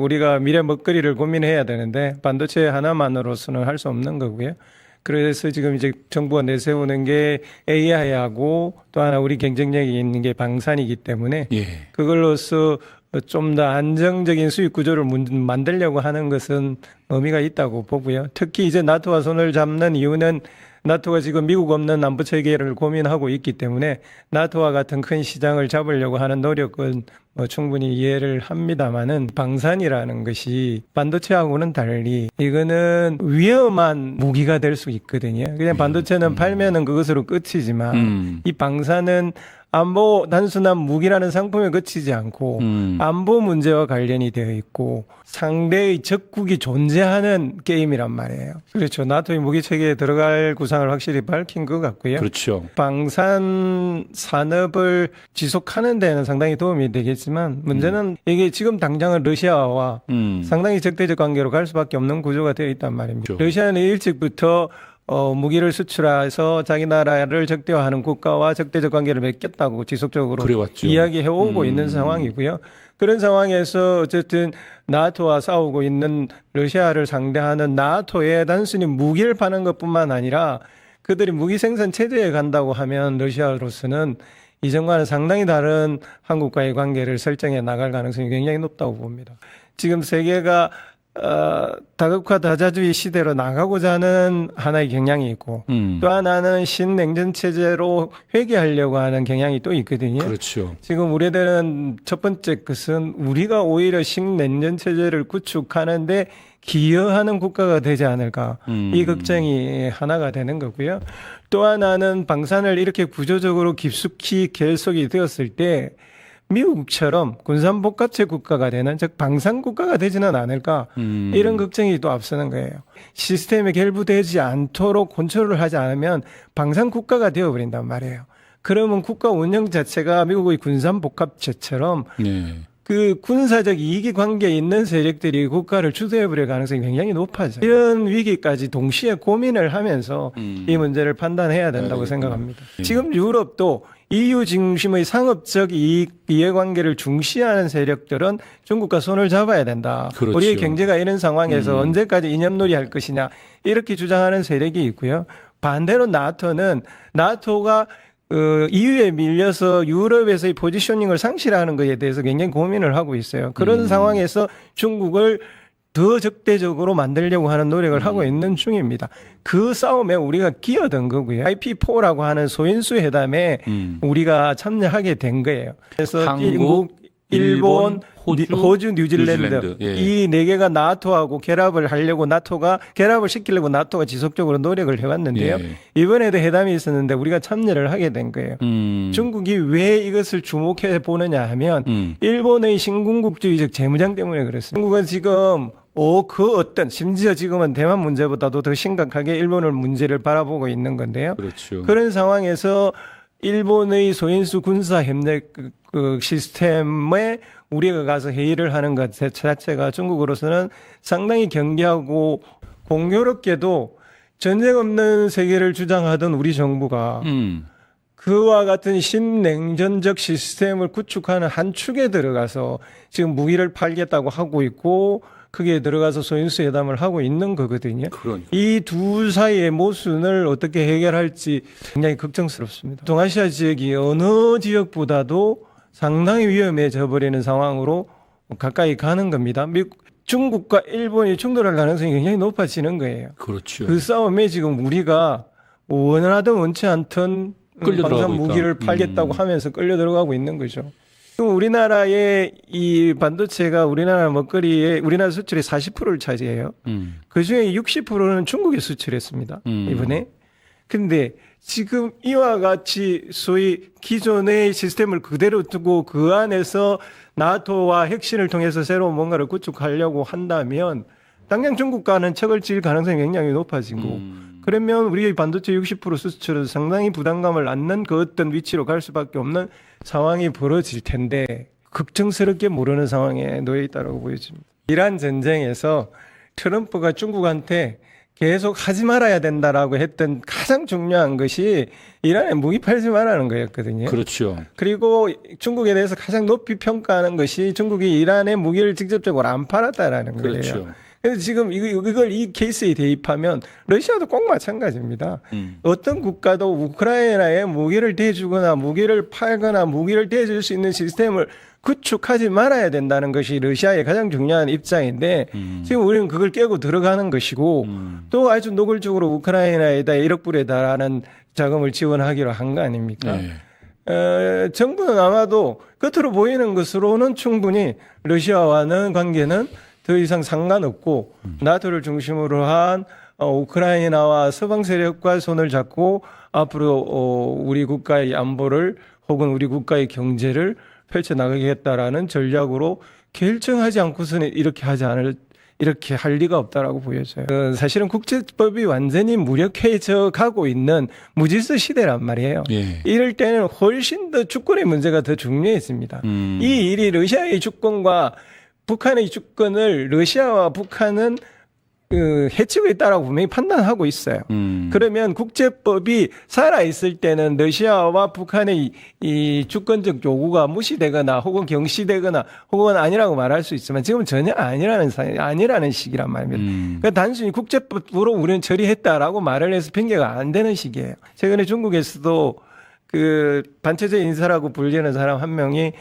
우리가 미래 먹거리를 고민해야 되는데 반도체 하나만으로서는 할 수 없는 거고요. 그래서 지금 이제 정부가 내세우는 게 AI하고 또 하나 우리 경쟁력이 있는 게 방산이기 때문에 예. 그걸로서 좀 더 안정적인 수익 구조를 만들려고 하는 것은 의미가 있다고 보고요. 특히 이제 나토와 손을 잡는 이유는 나토가 지금 미국 없는 안보 체계를 고민하고 있기 때문에 나토와 같은 큰 시장을 잡으려고 하는 노력은 뭐 충분히 이해를 합니다만은 방산이라는 것이 반도체하고는 달리 이거는 위험한 무기가 될 수 있거든요. 그냥 반도체는 팔면은 그것으로 끝이지만 이 방산은 안보 단순한 무기라는 상품에 그치지 않고 안보 문제와 관련이 되어 있고 상대의 적국이 존재하는 게임이란 말이에요. 그렇죠. 나토의 무기 체계에 들어갈 구상을 확실히 밝힌 것 같고요. 그렇죠. 방산 산업을 지속하는 데는 상당히 도움이 되겠지만 문제는 이게 지금 당장은 러시아와 상당히 적대적 관계로 갈 수밖에 없는 구조가 되어 있단 말입니다. 그렇죠. 러시아는 일찍부터 무기를 수출해서 자기 나라를 적대화하는 국가와 적대적 관계를 맺겠다고 지속적으로 그래왔죠. 이야기해오고 있는 상황이고요. 그런 상황에서 어쨌든 나토와 싸우고 있는 러시아를 상대하는 나토에 단순히 무기를 파는 것뿐만 아니라 그들이 무기 생산 체제에 간다고 하면 러시아로서는 이전과는 상당히 다른 한국과의 관계를 설정해 나갈 가능성이 굉장히 높다고 봅니다. 지금 세계가 다극화 다자주의 시대로 나가고자 하는 하나의 경향이 있고 또 하나는 신냉전 체제로 회귀하려고 하는 경향이 또 있거든요. 그렇죠. 지금 우려되는 첫 번째 것은 우리가 오히려 신냉전 체제를 구축하는데 기여하는 국가가 되지 않을까 이 걱정이 하나가 되는 거고요. 또 하나는 방산을 이렇게 구조적으로 깊숙이 계속이 되었을 때 미국처럼 군산복합체 국가가 되는 즉 방산 국가가 되지는 않을까 이런 걱정이 또 앞서는 거예요. 시스템에 결부되지 않도록 컨트롤을 하지 않으면 방산 국가가 되어버린단 말이에요. 그러면 국가 운영 자체가 미국의 군산복합체처럼 네. 그 군사적 이익이 관계에 있는 세력들이 국가를 주도해버릴 가능성이 굉장히 높아져요. 이런 위기까지 동시에 고민을 하면서 이 문제를 판단해야 된다고 생각합니다. 지금 유럽도 EU 중심의 상업적 이해관계를 중시하는 세력들은 중국과 손을 잡아야 된다. 그렇죠. 우리의 경제가 이런 상황에서 언제까지 이념놀이 할 것이냐 이렇게 주장하는 세력이 있고요. 반대로 나토가 EU에 밀려서 유럽에서의 포지셔닝을 상실하는 것에 대해서 굉장히 고민을 하고 있어요. 그런 상황에서 중국을 더 적대적으로 만들려고 하는 노력을 하고 있는 중입니다. 그 싸움에 우리가 끼어든 거고요. IP4라고 하는 소인수 회담에 우리가 참여하게 된 거예요. 그래서 한국, 일본, 호주, 뉴질랜드, 뉴질랜드. 예. 이 네 개가 나토하고 결합을 하려고 결합을 시키려고 나토가 지속적으로 노력을 해왔는데요. 예. 이번에도 회담이 있었는데 우리가 참여를 하게 된 거예요. 중국이 왜 이것을 주목해 보느냐 하면 일본의 신궁극주의적 재무장 때문에 그렇습니다. 중국은 지금 심지어 지금은 대만 문제보다도 더 심각하게 일본을 문제를 바라보고 있는 건데요. 그렇죠. 그런 상황에서 일본의 소인수 군사 협력 시스템에 우리가 가서 회의를 하는 것 자체가 중국으로서는 상당히 경계하고 공교롭게도 전쟁 없는 세계를 주장하던 우리 정부가 그와 같은 신냉전적 시스템을 구축하는 한 축에 들어가서 지금 무기를 팔겠다고 하고 있고 거기에 들어가서 소인수 회담을 하고 있는 거거든요. 이 두 사이의 모순을 어떻게 해결할지 굉장히 걱정스럽습니다. 동아시아 지역이 어느 지역보다도 상당히 위험해져 버리는 상황으로 가까이 가는 겁니다. 중국과 일본이 충돌할 가능성이 굉장히 높아지는 거예요. 그렇죠. 그 싸움에 지금 우리가 원하든 원치 않든 방산 무기를 팔겠다고 하면서 끌려 들어가고 있는 거죠. 우리나라의 이 반도체가 우리나라 우리나라 수출의 40%를 차지해요. 그 중에 60%는 중국에 수출했습니다. 이번에. 근데 지금 이와 같이 소위 기존의 시스템을 그대로 두고 그 안에서 나토와 핵심을 통해서 새로운 뭔가를 구축하려고 한다면 당장 중국과는 척을 지을 가능성이 굉장히 높아지고 그러면 우리의 반도체 60% 수출은 상당히 부담감을 안는 그 어떤 위치로 갈 수밖에 없는 상황이 벌어질 텐데 걱정스럽게 모르는 상황에 놓여 있다고 보여집니다. 이란 전쟁에서 트럼프가 중국한테 계속 하지 말아야 된다라고 했던 가장 중요한 것이 이란에 무기 팔지 말라는 거였거든요. 그렇죠. 그리고 중국에 대해서 가장 높이 평가하는 것이 중국이 이란에 무기를 직접적으로 안 팔았다라는 거예요. 그렇죠. 그래서 지금 이걸 이 케이스에 대입하면 러시아도 꼭 마찬가지입니다. 어떤 국가도 우크라이나에 무기를 대주거나 무기를 팔거나 무기를 대줄 수 있는 시스템을 구축하지 말아야 된다는 것이 러시아의 가장 중요한 입장인데 지금 우리는 그걸 깨고 들어가는 것이고 또 아주 노골적으로 우크라이나에다 1억 불에 달하는 자금을 지원하기로 한 거 아닙니까? 네. 정부는 아마도 겉으로 보이는 것으로는 충분히 러시아와는 관계는 더 이상 상관없고 나토를 중심으로 한 우크라이나와 서방 세력과 손을 잡고 앞으로 우리 국가의 안보를 혹은 우리 국가의 경제를 펼쳐나가겠다라는 전략으로 결정하지 않고서는 이렇게 할 리가 없다라고 보여져요. 사실은 국제법이 완전히 무력해져 가고 있는 무질서 시대란 말이에요. 예. 이럴 때는 훨씬 더 주권의 문제가 더 중요했습니다. 이 일이 러시아의 주권과 북한의 주권을 러시아와 북한은 해치고 있다라고 분명히 판단하고 있어요. 그러면 국제법이 살아있을 때는 러시아와 북한의 이 주권적 요구가 무시되거나 혹은 경시되거나 혹은 아니라고 말할 수 있지만 지금은 전혀 아니라는 시기란 말입니다. 그러니까 단순히 국제법으로 우리는 처리했다라고 말을 해서 핑계가 안 되는 시기예요. 최근에 중국에서도 그 반체제 인사라고 불리는 사람 한 명이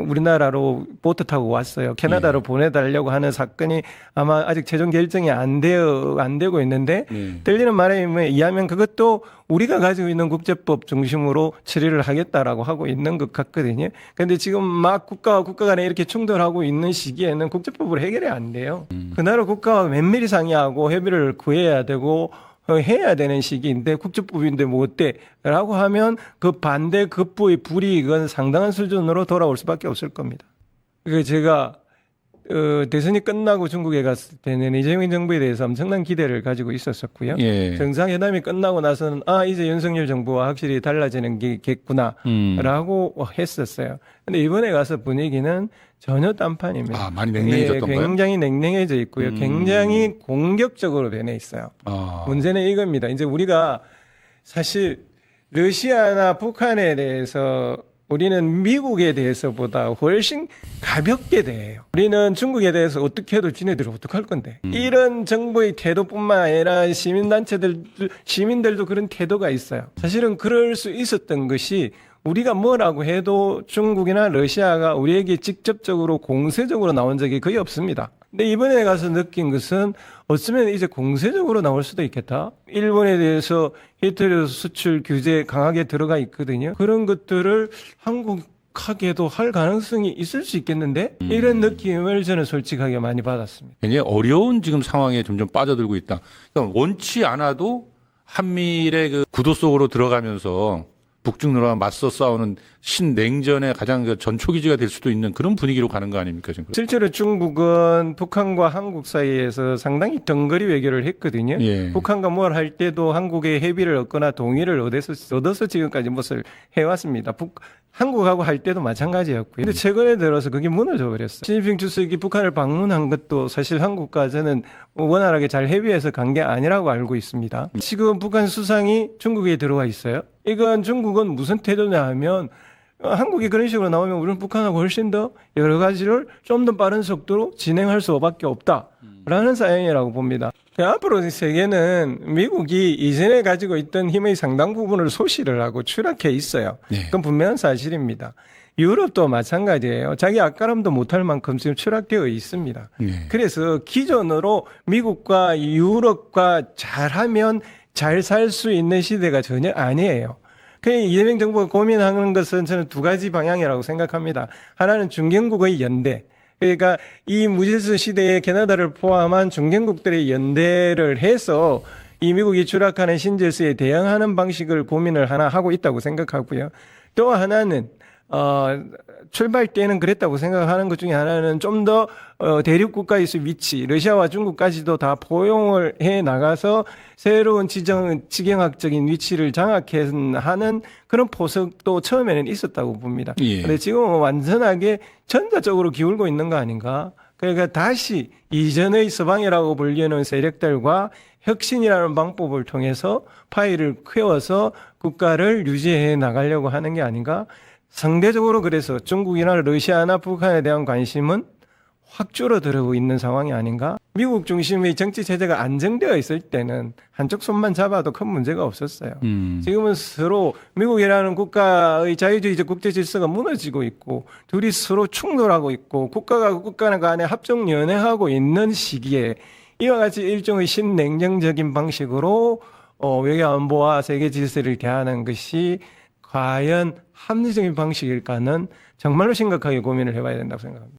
우리나라로 보트 타고 왔어요. 캐나다로 보내달라고 하는 사건이 아마 아직 최종 결정이 안 되고 있는데 들리는 말에 의하면 그것도 우리가 가지고 있는 국제법 중심으로 처리를 하겠다라고 하고 있는 것 같거든요. 그런데 지금 막 국가와 국가 간에 이렇게 충돌하고 있는 시기에는 국제법으로 해결이 안 돼요. 그 나라 국가와 면밀히 상의하고 협의를 구해야 되고 해야 되는 시기인데 국제법인데 뭐 어때? 라고 하면 그 반대 급부의 불이익은 상당한 수준으로 돌아올 수밖에 없을 겁니다. 그래서 제가 대선이 끝나고 중국에 갔을 때는 이재명 정부에 대해서 엄청난 기대를 가지고 있었었고요. 예. 정상회담이 끝나고 나서는 이제 윤석열 정부와 확실히 달라지는 게 겠구나 라고 했었어요. 근데 이번에 가서 분위기는 전혀 딴판입니다. 많이 냉랭해졌던가요? 굉장히 냉랭해져 있고요. 굉장히 공격적으로 변해 있어요. 문제는 이겁니다. 이제 우리가 사실 러시아나 북한에 대해서 우리는 미국에 대해서보다 훨씬 가볍게 대해요. 우리는 중국에 대해서 어떻게 해도 지네들이 어떡할 건데. 이런 정부의 태도뿐만 아니라 시민들도 그런 태도가 있어요. 사실은 그럴 수 있었던 것이 우리가 뭐라고 해도 중국이나 러시아가 우리에게 직접적으로 공세적으로 나온 적이 거의 없습니다. 근데 이번에 가서 느낀 것은 어쩌면 이제 공세적으로 나올 수도 있겠다. 일본에 대해서 히토류 수출 규제 강하게 들어가 있거든요. 그런 것들을 한국하게도 할 가능성이 있을 수 있겠는데 이런 느낌을 저는 솔직하게 많이 받았습니다. 굉장히 어려운 지금 상황에 점점 빠져들고 있다. 그러니까 원치 않아도 한미일의 그 구도 속으로 들어가면서 북중러와 맞서 싸우는 신냉전의 가장 전초기지가 될 수도 있는 그런 분위기로 가는 거 아닙니까 지금? 실제로 중국은 북한과 한국 사이에서 상당히 덩거리 외교를 했거든요. 예. 북한과 뭘 할 때도 한국의 협의를 얻거나 동의를 얻어서 지금까지 무엇을 해왔습니다. 한국하고 할 때도 마찬가지였고요. 근데 최근에 들어서 그게 무너져 버렸어요. 시진핑 주석이 북한을 방문한 것도 사실 한국과 저는 원활하게 잘 협의해서 간 게 아니라고 알고 있습니다. 지금 북한 수상이 중국에 들어와 있어요. 이건 중국은 무슨 태도냐 하면 한국이 그런 식으로 나오면 우리는 북한하고 훨씬 더 여러 가지를 좀 더 빠른 속도로 진행할 수밖에 없다라는 사연이라고 봅니다. 앞으로 세계는 미국이 이전에 가지고 있던 힘의 상당 부분을 소실을 하고 추락해 있어요. 그건 분명한 사실입니다. 유럽도 마찬가지예요. 자기 앞가림도 못할 만큼 지금 추락되어 있습니다. 그래서 기존으로 미국과 유럽과 잘하면 잘 살 수 있는 시대가 전혀 아니에요. 이재명 정부가 고민하는 것은 저는 두 가지 방향이라고 생각합니다. 하나는 중견국의 연대. 그러니까 이 무질서 시대에 캐나다를 포함한 중견국들의 연대를 해서 이 미국이 추락하는 신질서에 대응하는 방식을 고민을 하나 하고 있다고 생각하고요. 또 하나는 출발 때는 그랬다고 생각하는 것 중에 하나는 좀 더 대륙 국가에서 위치, 러시아와 중국까지도 다 포용을 해 나가서 새로운 지경학적인 위치를 장악하는 그런 포석도 처음에는 있었다고 봅니다. 그런데 지금은 완전하게 전자 쪽으로 기울고 있는 거 아닌가? 그러니까 다시 이전의 서방이라고 불리는 세력들과 혁신이라는 방법을 통해서 파일을 키워서 국가를 유지해 나가려고 하는 게 아닌가. 상대적으로 그래서 중국이나 러시아나 북한에 대한 관심은 확 줄어들고 있는 상황이 아닌가. 미국 중심의 정치 체제가 안정되어 있을 때는 한쪽 손만 잡아도 큰 문제가 없었어요. 지금은 서로 미국이라는 국가의 자유주의적 국제 질서가 무너지고 있고 둘이 서로 충돌하고 있고 국가가 국가 간에 합종 연행하고 있는 시기에 이와 같이 일종의 신냉정적인 방식으로 외교 안보와 세계 질서를 대하는 것이 과연 합리적인 방식일까는 정말로 심각하게 고민을 해봐야 된다고 생각합니다.